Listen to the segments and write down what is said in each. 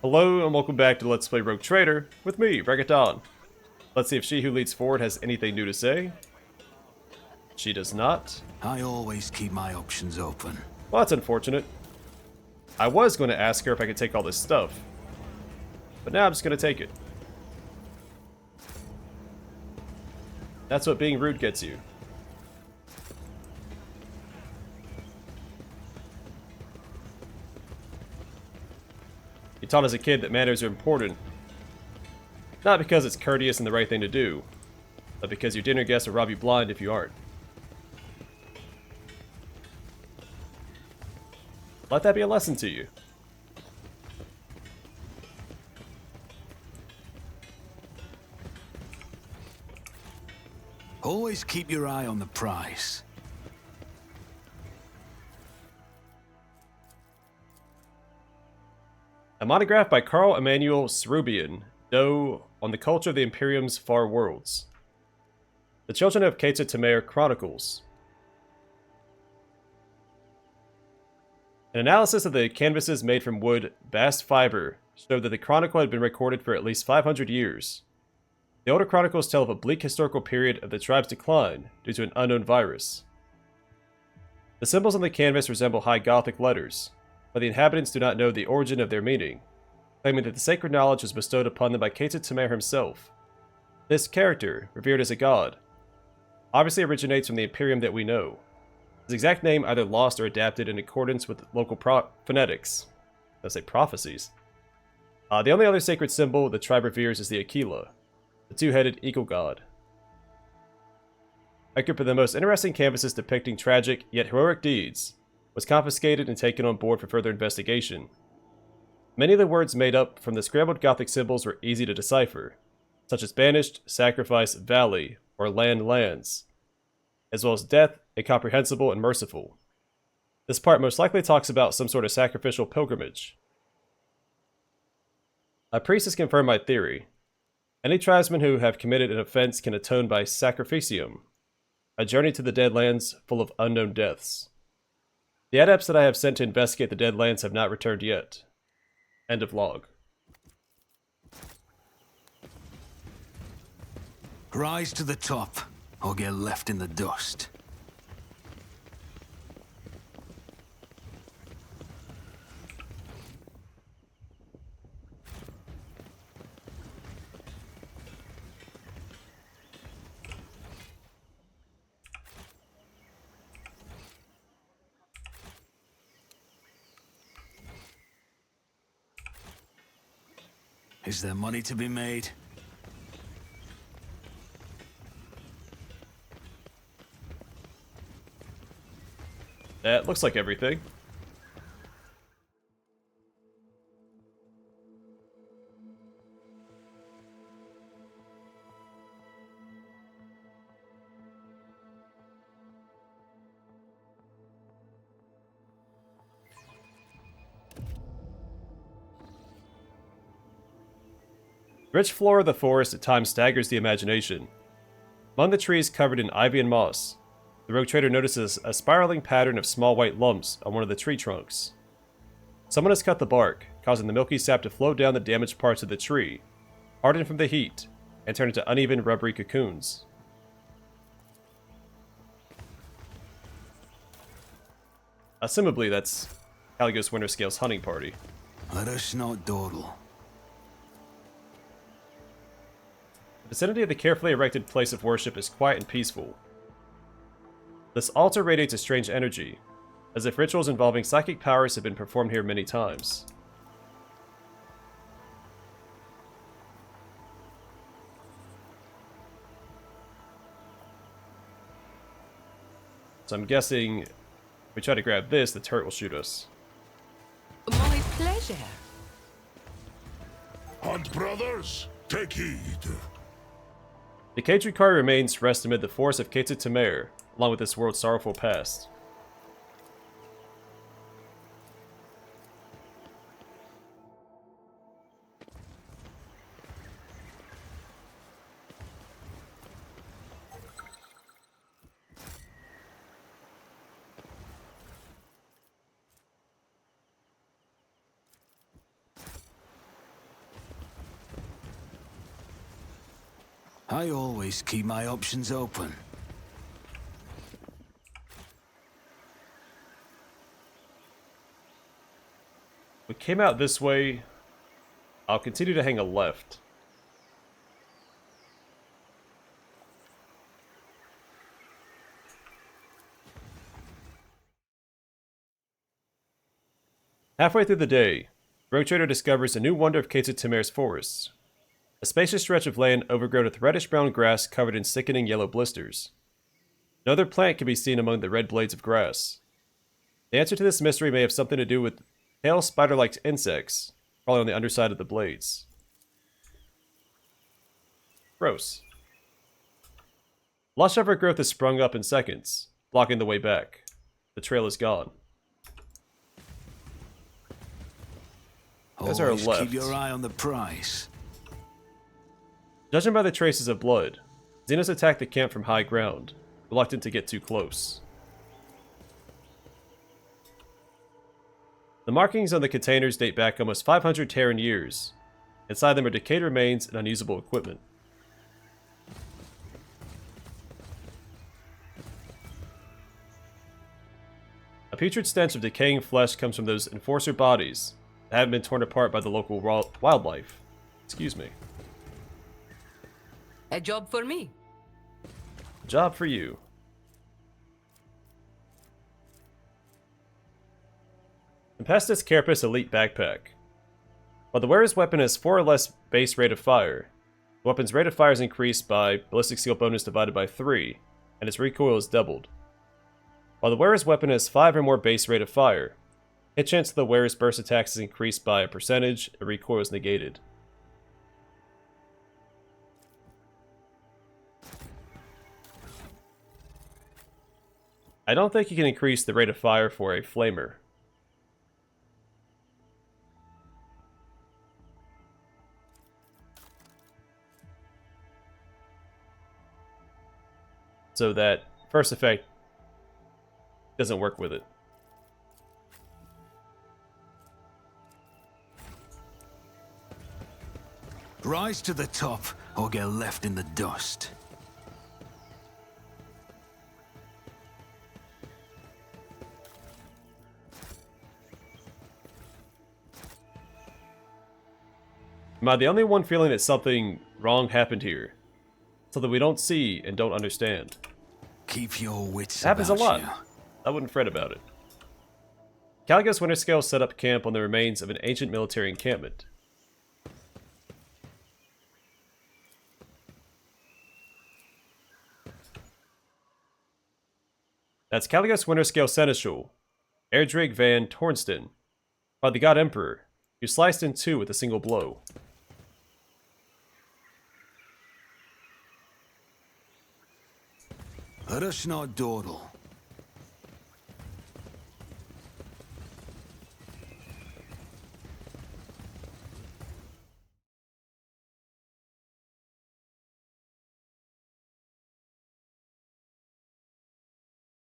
Hello and welcome back to Let's Play Rogue Trader with me, Reggaeton. Let's see if she who leads forward has anything new to say. She does not. I always keep my options open. Well, that's unfortunate. I was going to ask her if I could take all this stuff, but now I'm just going to take it. That's what being rude gets you. You taught as a kid that manners are important. Not because it's courteous and the right thing to do, but because your dinner guests will rob you blind if you aren't. Let that be a lesson to you. Always keep your eye on the prize. A monograph by Carl Emanuel Serubian, Doe, on the culture of the Imperium's far worlds. The Children of Quetza Temer Chronicles. An analysis of the canvases made from wood, bast fiber, showed that the chronicle had been recorded for at least 500 years. The older chronicles tell of a bleak historical period of the tribe's decline due to an unknown virus. The symbols on the canvas resemble High Gothic letters, but the inhabitants do not know the origin of their meaning, claiming that the sacred knowledge was bestowed upon them by Quetza Temer himself. This character, revered as a god, obviously originates from the Imperium that we know. His exact name either lost or adapted in accordance with local phonetics. Let's say prophecies. The only other sacred symbol the tribe reveres is the Aquila, the two-headed eagle god. A group of the most interesting canvases depicting tragic yet heroic deeds was confiscated and taken on board for further investigation. Many of the words made up from the scrambled Gothic symbols were easy to decipher, such as banished, sacrifice, valley, or lands, as well as death, incomprehensible, and merciful. This part most likely talks about some sort of sacrificial pilgrimage. A priest has confirmed my theory. Any tribesmen who have committed an offense can atone by sacrificium, a journey to the Deadlands full of unknown deaths. The adepts that I have sent to investigate the Deadlands have not returned yet. End of log. Rise to the top, or get left in the dust. Is there money to be made? That looks like everything. The rich flora of the forest at times staggers the imagination. Among the trees covered in ivy and moss, the rogue trader notices a spiraling pattern of small white lumps on one of the tree trunks. Someone has cut the bark, causing the milky sap to flow down the damaged parts of the tree, harden from the heat, and turn into uneven rubbery cocoons. Assumably, that's Caligos Winterscale's hunting party. Let us not dawdle. The vicinity of the carefully erected place of worship is quiet and peaceful. This altar radiates a strange energy, as if rituals involving psychic powers have been performed here many times. So I'm guessing if we try to grab this, the turret will shoot us. My pleasure. Hunt brothers, take heed. The Kadrikari remains rest amid the forest of Quetza Temer, along with this world's sorrowful past. I always keep my options open. We came out this way. I'll continue to hang a left. Halfway through the day, Rogue Trader discovers a new wonder of Quetza Temer's forests. A spacious stretch of land overgrown with reddish-brown grass covered in sickening yellow blisters. No other plant can be seen among the red blades of grass. The answer to this mystery may have something to do with pale spider-like insects crawling on the underside of the blades. Gross. Lush overgrowth has sprung up in seconds, blocking the way back. The trail is gone. As our Always left. keep your eye on the prize. Judging by the traces of blood, Xenos attacked the camp from high ground, reluctant to get too close. The markings on the containers date back almost 500 Terran years. Inside them are decayed remains and unusable equipment. A putrid stench of decaying flesh comes from those enforcer bodies that haven't been torn apart by the local wildlife. Excuse me. A job for me. Job for you. Tempestus Carapace Elite Backpack. While the wearer's weapon has 4 or less base rate of fire, the weapon's rate of fire is increased by ballistic skill bonus divided by 3, and its recoil is doubled. While the wearer's weapon has 5 or more base rate of fire, hit chance of the wearer's burst attacks is increased by a percentage, and recoil is negated. I don't think you can increase the rate of fire for a flamer. So that first effect doesn't work with it. Rise to the top, or get left in the dust. Am I the only one feeling that something wrong happened here? Something we don't see and don't understand. Keep your wits It happens a about lot. you. I wouldn't fret about it. Caligos Winterscale set up camp on the remains of an ancient military encampment. That's Calligos Winterscale Seneschal, Erdrig van Tornsten, by the God Emperor, who sliced in two with a single blow. Let us not dawdle.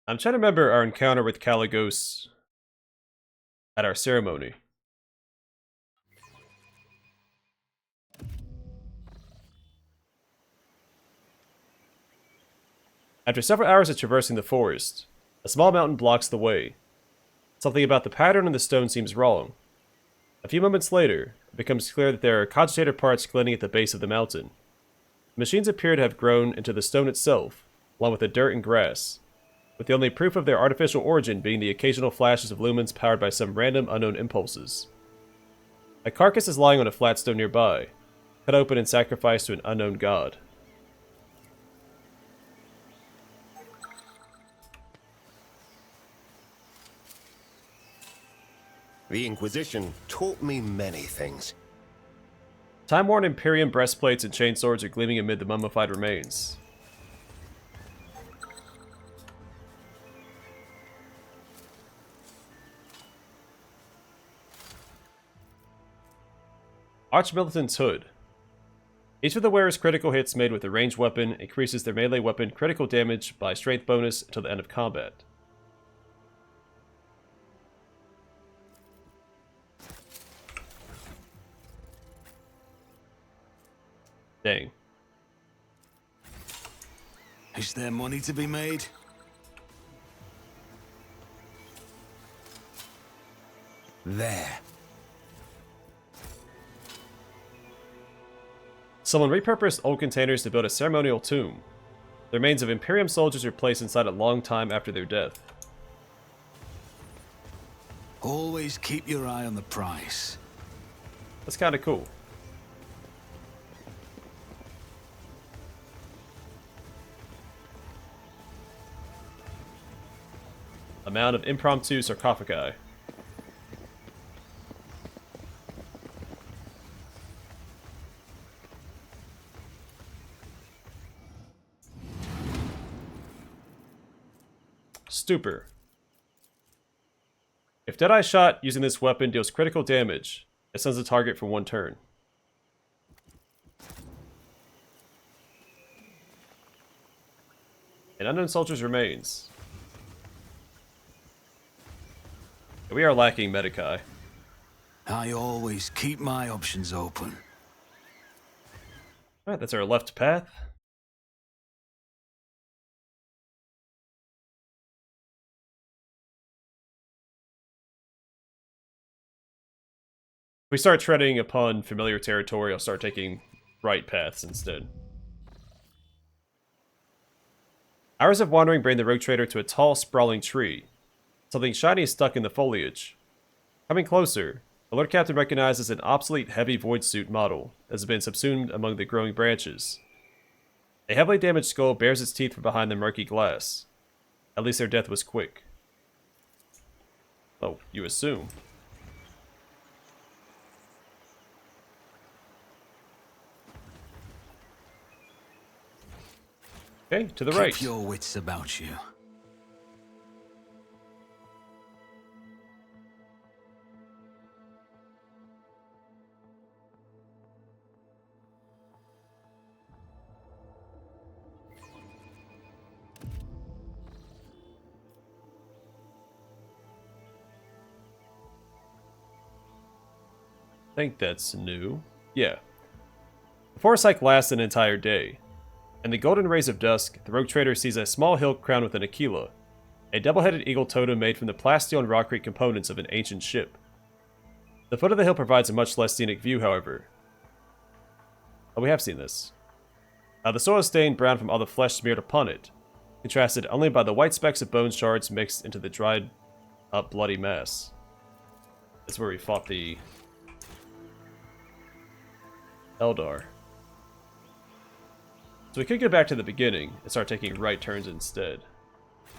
I'm trying to remember our encounter with Caligos at our ceremony. After several hours of traversing the forest, a small mountain blocks the way. Something about the pattern on the stone seems wrong. A few moments later, it becomes clear that there are concentrated parts glinting at the base of the mountain. The machines appear to have grown into the stone itself, along with the dirt and grass, with the only proof of their artificial origin being the occasional flashes of lumens powered by some random unknown impulses. A carcass is lying on a flat stone nearby, cut open and sacrificed to an unknown god. The Inquisition taught me many things. Time-worn Imperium breastplates and chainswords are gleaming amid the mummified remains. Archmilitant's Hood. Each of the wearer's critical hits made with a ranged weapon increases their melee weapon critical damage by strength bonus until the end of combat. Dang. Is there money to be made? There. Someone repurposed old containers to build a ceremonial tomb. The remains of Imperium soldiers were placed inside a long time after their death. Always keep your eye on the price. That's kind of cool. A mound of impromptu sarcophagi. Stupor. If Deadeye shot using this weapon deals critical damage, it stuns the target for 1 turn. An unknown soldier's remains. We are lacking Medicae. I always keep my options open. Alright, that's our left path. If we start treading upon familiar territory, I'll start taking right paths instead. Hours of wandering bring the rogue trader to a tall, sprawling tree. Something shiny is stuck in the foliage. Coming closer, the Lord Captain recognizes an obsolete heavy void suit model that has been subsumed among the growing branches. A heavily damaged skull bares its teeth from behind the murky glass. At least their death was quick. Oh, you assume. Okay, to the right. Keep your wits about you. I think that's new. Yeah. The forest hike lasts an entire day. In the golden rays of dusk, the rogue trader sees a small hill crowned with an aquila, a double-headed eagle totem made from the plasteel and rockcrete components of an ancient ship. The foot of the hill provides a much less scenic view, however. Oh, we have seen this. The soil is stained brown from all the flesh smeared upon it, contrasted only by the white specks of bone shards mixed into the dried up bloody mass. That's where we fought the Eldar. So we could go back to the beginning and start taking right turns instead.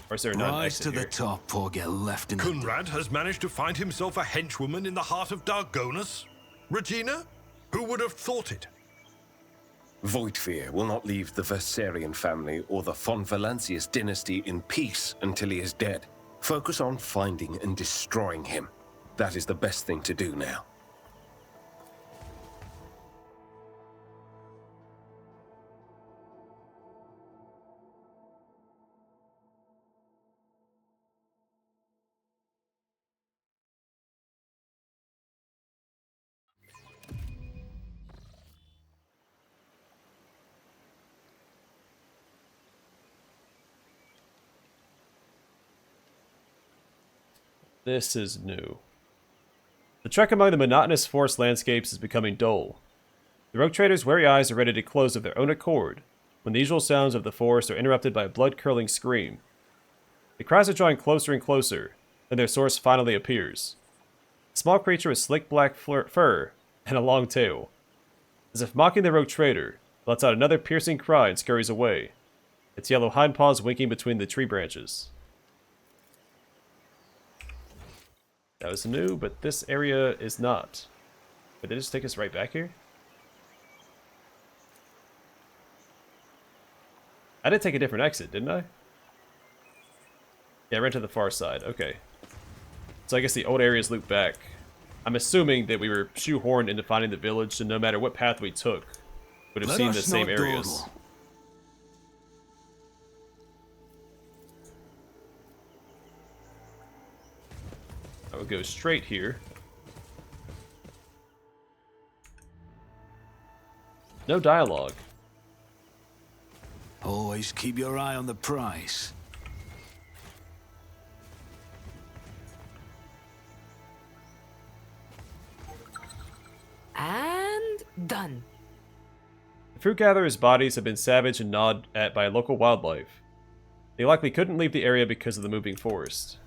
Or is there not an Rise exit to the here? top or get left in the... Kunrad has managed to find himself a henchwoman in the heart of Dargonus? Regina? Who would have thought it? Voidfear will not leave the Versarian family or the von Valancius dynasty in peace until he is dead. Focus on finding and destroying him. That is the best thing to do now. This is new. The trek among the monotonous forest landscapes is becoming dull. The rogue trader's wary eyes are ready to close of their own accord when the usual sounds of the forest are interrupted by a blood-curdling scream. The cries are drawing closer and closer, and their source finally appears. A small creature with slick black fur and a long tail. As if mocking the rogue trader, lets out another piercing cry and scurries away, its yellow hindpaws winking between the tree branches. That was new, but this area is not. Did they just take us right back here? I did take a different exit, didn't I? Yeah, I ran to the far side. Okay. So I guess the old areas loop back. I'm assuming that we were shoehorned into finding the village, so no matter what path we took, we'd have seen the same areas. I would go straight here. No dialogue. Always keep your eye on the prize. And done. The fruit gatherers' bodies have been savaged and gnawed at by local wildlife. They likely couldn't leave the area because of the moving forest.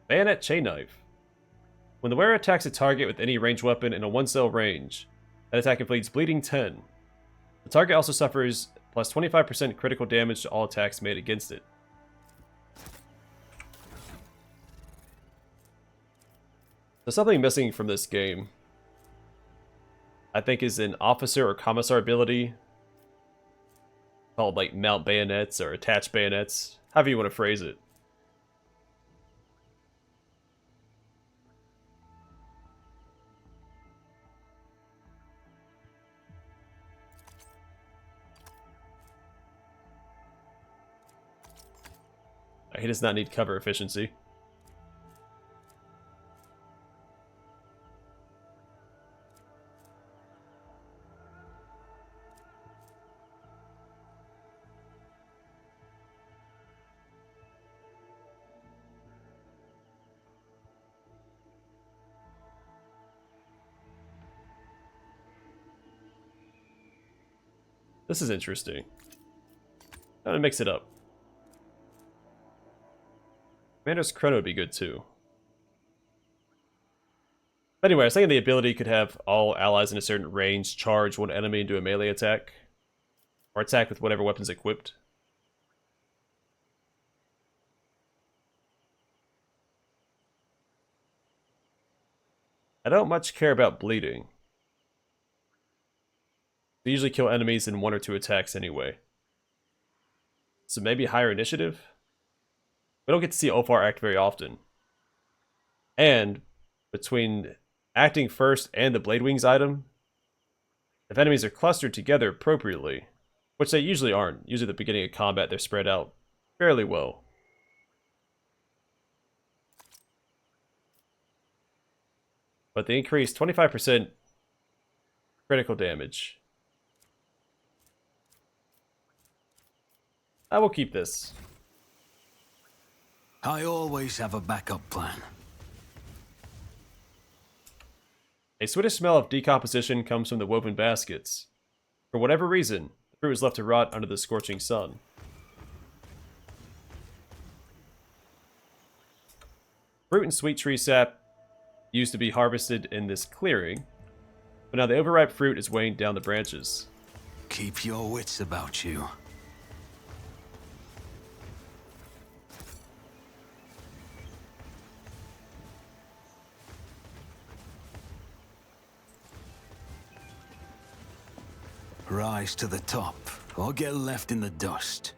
Bayonet chain knife. When the wearer attacks a target with any ranged weapon in a 1-cell range, that attack inflicts bleeding 10. The target also suffers plus 25% critical damage to all attacks made against it. There's something missing from this game. I think is an officer or commissar ability called like mount bayonets or attach bayonets, however you want to phrase it. He does not need cover efficiency. This is interesting. I'm gonna mix it up. Commander's Chrono would be good too. But anyway, I was thinking the ability could have all allies in a certain range charge one enemy into a melee attack. Or attack with whatever weapon's equipped. I don't much care about bleeding. They usually kill enemies in 1 or 2 attacks anyway. So maybe higher initiative? We don't get to see Opar act very often. And between acting first and the Blade Wings item, if enemies are clustered together appropriately, which they usually aren't, usually at the beginning of combat they're spread out fairly well. But they increase 25% critical damage. I will keep this. I always have a backup plan. A sweetish smell of decomposition comes from the woven baskets. For whatever reason, the fruit is left to rot under the scorching sun. Fruit and sweet tree sap used to be harvested in this clearing, but now the overripe fruit is weighing down the branches. Keep your wits about you. Rise to the top, or get left in the dust.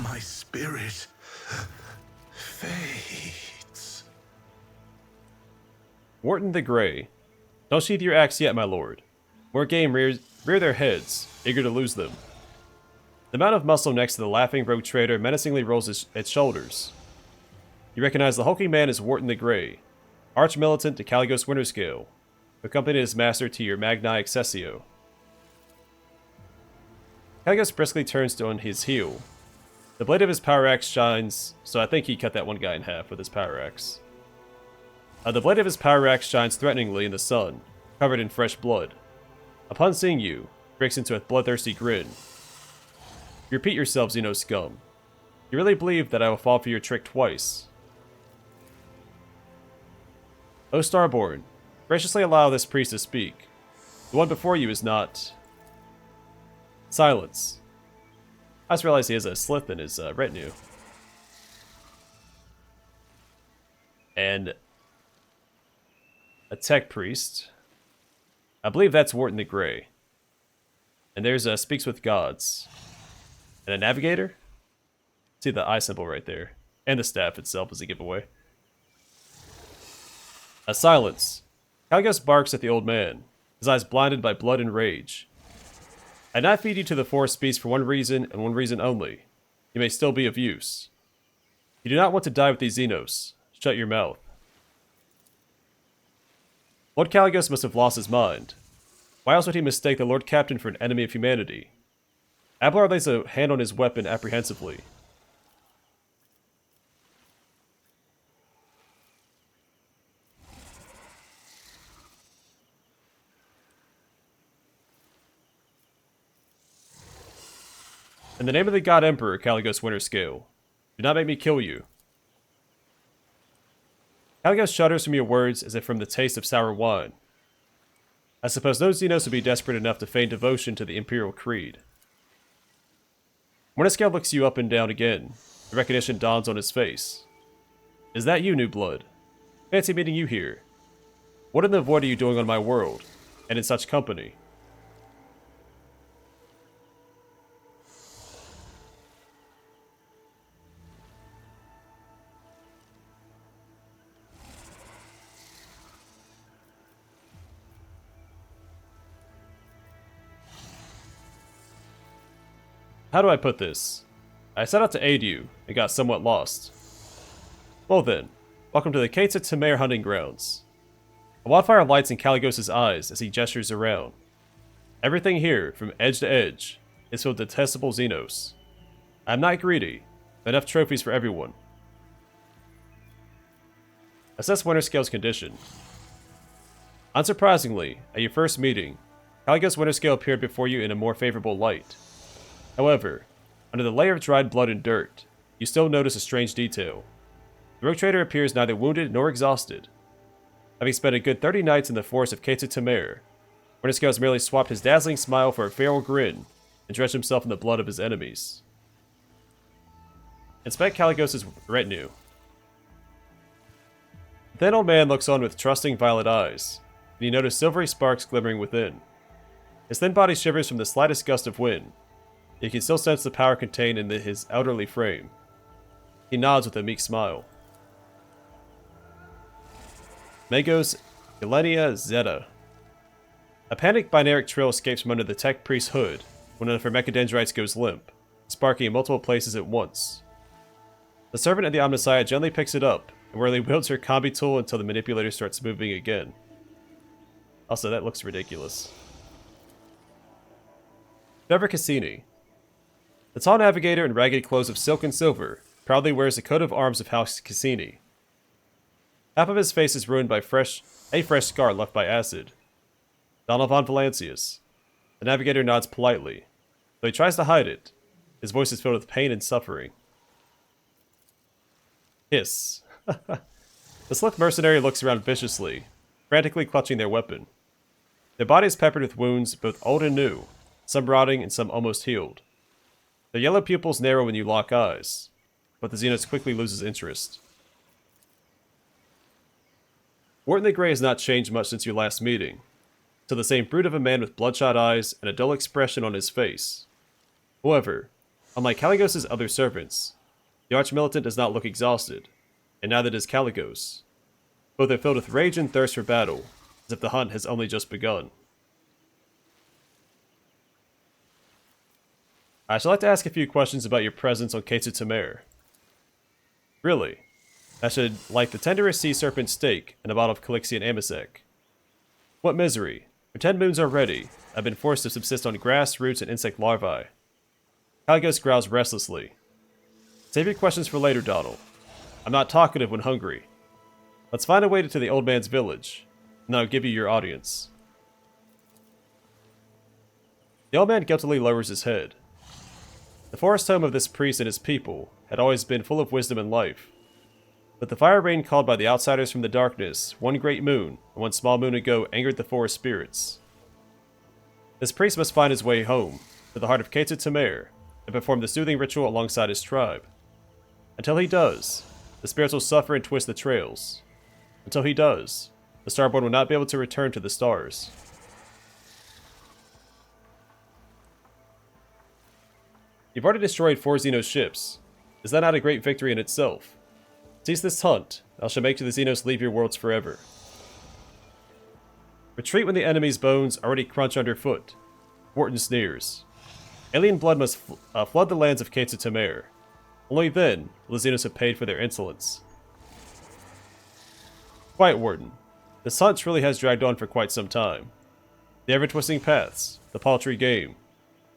My spirit fades. Wharton the Grey. Don't sheathe your axe yet, my lord. More game rear their heads, eager to lose them. The mound of muscle next to the laughing rogue trader menacingly rolls its shoulders. You recognize the hulking man as Wharton the Grey, arch-militant to Caligos Winterscale, who accompanied his master to your Magni Accessio. Caligos briskly turns on his heel. The blade of his power axe shines, so I think he cut that one guy in half with his power axe. The blade of his power axe shines threateningly in the sun, covered in fresh blood. Upon seeing you, he breaks into a bloodthirsty grin. You repeat yourselves, you know scum. You really believe that I will fall for your trick twice. O Starborn, graciously allow this priest to speak. The one before you is not... Silence. I just realized he has a slith in his retinue. And... a tech priest. I believe that's Wharton the Grey. And there's Speaks with Gods. And a navigator? See the eye symbol right there. And the staff itself is a giveaway. A silence. Caligos barks at the old man, his eyes blinded by blood and rage. I not feed you to the forest beast for one reason and one reason only. You may still be of use. You do not want to die with these Xenos. Shut your mouth. Lord Caligos must have lost his mind. Why else would he mistake the Lord Captain for an enemy of humanity? Abelard lays a hand on his weapon apprehensively. In the name of the God Emperor, Caligos Winterscale, do not make me kill you. Caligos shudders from your words as if from the taste of sour wine. I suppose no Xenos would be desperate enough to feign devotion to the Imperial Creed. Winterscale looks you up and down again. The recognition dawns on his face. Is that you, new blood? Fancy meeting you here. What in the void are you doing on my world, and in such company? How do I put this? I set out to aid you, and got somewhat lost. Well then, welcome to the Quetza Temer hunting grounds. A wildfire lights in Caligos' eyes as he gestures around. Everything here, from edge to edge, is filled with detestable Xenos. I am not greedy, but enough trophies for everyone. Assess Winterscale's condition. Unsurprisingly, at your first meeting, Caligos Winterscale appeared before you in a more favorable light. However, under the layer of dried blood and dirt, you still notice a strange detail. The rogue trader appears neither wounded nor exhausted. Having spent a good 30 nights in the forest of Quetza Temer, Winterscale has merely swapped his dazzling smile for a feral grin and drenched himself in the blood of his enemies. Inspect Caligos' retinue. The thin old man looks on with trusting violet eyes, and you notice silvery sparks glimmering within. His thin body shivers from the slightest gust of wind. You can still sense the power contained in his elderly frame. He nods with a meek smile. Magos Galenia Zeta. A panicked binaric trill escapes from under the tech priest's hood when one of her mechadendrites goes limp, sparking in multiple places at once. The servant of the Omnissiah gently picks it up and warily wields her combi tool until the manipulator starts moving again. Also, that looks ridiculous. Trevor Cassini. The tall navigator in ragged clothes of silk and silver proudly wears the coat of arms of House Cassini. Half of his face is ruined by a fresh scar left by acid. Donald von Valancius. The navigator nods politely. Though he tries to hide it, his voice is filled with pain and suffering. Hiss. The slick mercenary looks around viciously, frantically clutching their weapon. Their body is peppered with wounds, both old and new, some rotting and some almost healed. Their yellow pupils narrow when you lock eyes, but the Xenos quickly loses interest. Wharton the Grey has not changed much since your last meeting. Still the same brute of a man with bloodshot eyes and a dull expression on his face. However, unlike Caligos' other servants, the arch-militant does not look exhausted, and neither does Caligos. Both are filled with rage and thirst for battle, as if the hunt has only just begun. I should like to ask a few questions about your presence on Quetza Temer. Really, I should like the tenderest sea serpent steak and a bottle of Calixian Amasec. What misery! For 10 moons already, I've been forced to subsist on grass, roots, and insect larvae. Caligos growls restlessly. Save your questions for later, Donald. I'm not talkative when hungry. Let's find a way to the old man's village, and then I'll give you your audience. The old man guiltily lowers his head. The forest home of this priest and his people had always been full of wisdom and life. But the fire rain called by the outsiders from the darkness, one great moon and one small moon ago, angered the forest spirits. This priest must find his way home, to the heart of Quetza Temer, and perform the soothing ritual alongside his tribe. Until he does, the spirits will suffer and twist the trails. Until he does, the Starborn will not be able to return to the stars. You've already destroyed 4 Xenos ships. Is that not a great victory in itself? Cease this hunt, I shall make the Xenos leave your worlds forever. Retreat when the enemy's bones already crunch underfoot. Wharton sneers. Alien blood must flood the lands of Quetza Temer. Only then will the Xenos have paid for their insolence. Quiet Warden. This hunt really has dragged on for quite some time. The ever-twisting paths, the paltry game.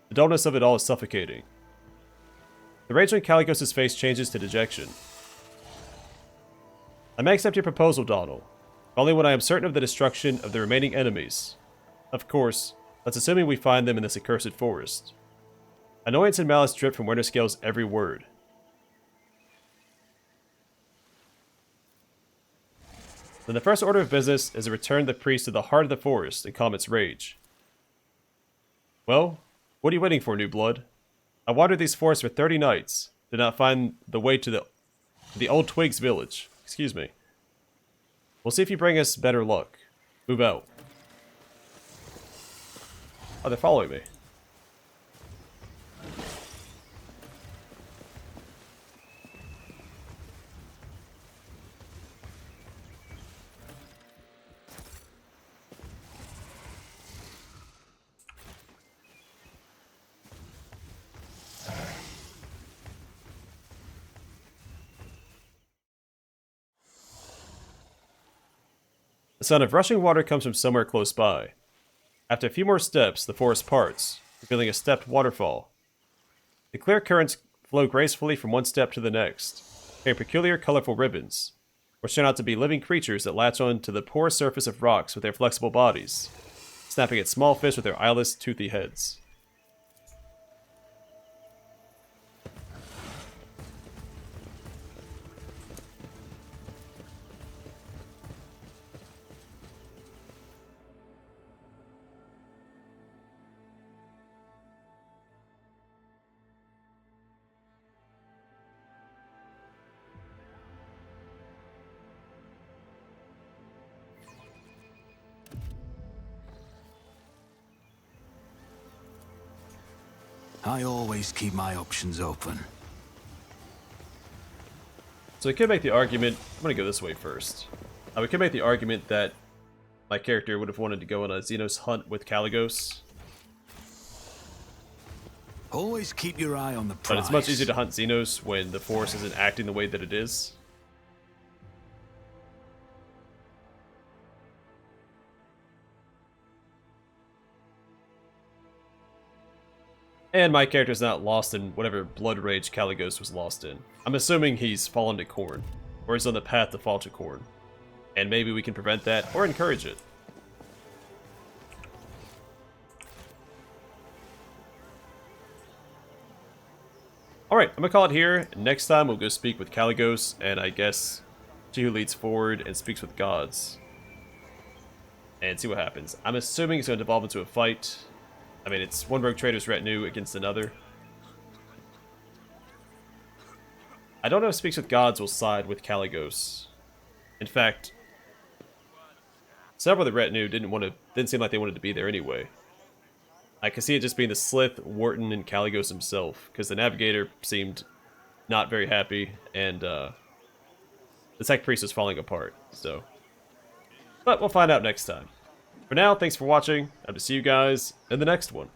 The dullness of it all is suffocating. The rage on Caligos' face changes to dejection. I may accept your proposal, Donald, only when I am certain of the destruction of the remaining enemies. Of course, that's assuming we find them in this accursed forest. Annoyance and malice drip from Winterscale's every word. Then the first order of business is to return the priest to the heart of the forest and calm its rage. Well, what are you waiting for, new blood? I wandered these forests for 30 nights, did not find the way to the old Twigs village. Excuse me. We'll see if you bring us better luck. Move out. Oh, they're following me. The sound of rushing water comes from somewhere close by. After a few more steps, the forest parts, revealing a stepped waterfall. The clear currents flow gracefully from one step to the next, carrying peculiar colorful ribbons, which turn out to be living creatures that latch on to the porous surface of rocks with their flexible bodies, snapping at small fish with their eyeless, toothy heads. I always keep my options open. So we could make the argument, I'm going to go this way first. We could make the argument that my character would have wanted to go on a Xenos hunt with Caligos. Always keep your eye on the prize. But it's much easier to hunt Xenos when the force isn't acting the way that it is. And my character's not lost in whatever blood rage Caligos was lost in. I'm assuming he's fallen to Khorne, or he's on the path to fall to Khorne. And maybe we can prevent that, or encourage it. Alright, I'm gonna call it here. Next time we'll go speak with Caligos, and I guess she who leads forward and speaks with gods. And see what happens. I'm assuming it's gonna devolve into a fight. I mean, it's one rogue trader's retinue against another. I don't know if Speaks with Gods will side with Caligos. In fact, several of the retinue didn't seem like they wanted to be there anyway. I could see it just being the Slith, Wharton, and Caligos himself, because the Navigator seemed not very happy, and the Tech Priest was falling apart, so. But we'll find out next time. For now, thanks for watching. I hope to see you guys in the next one.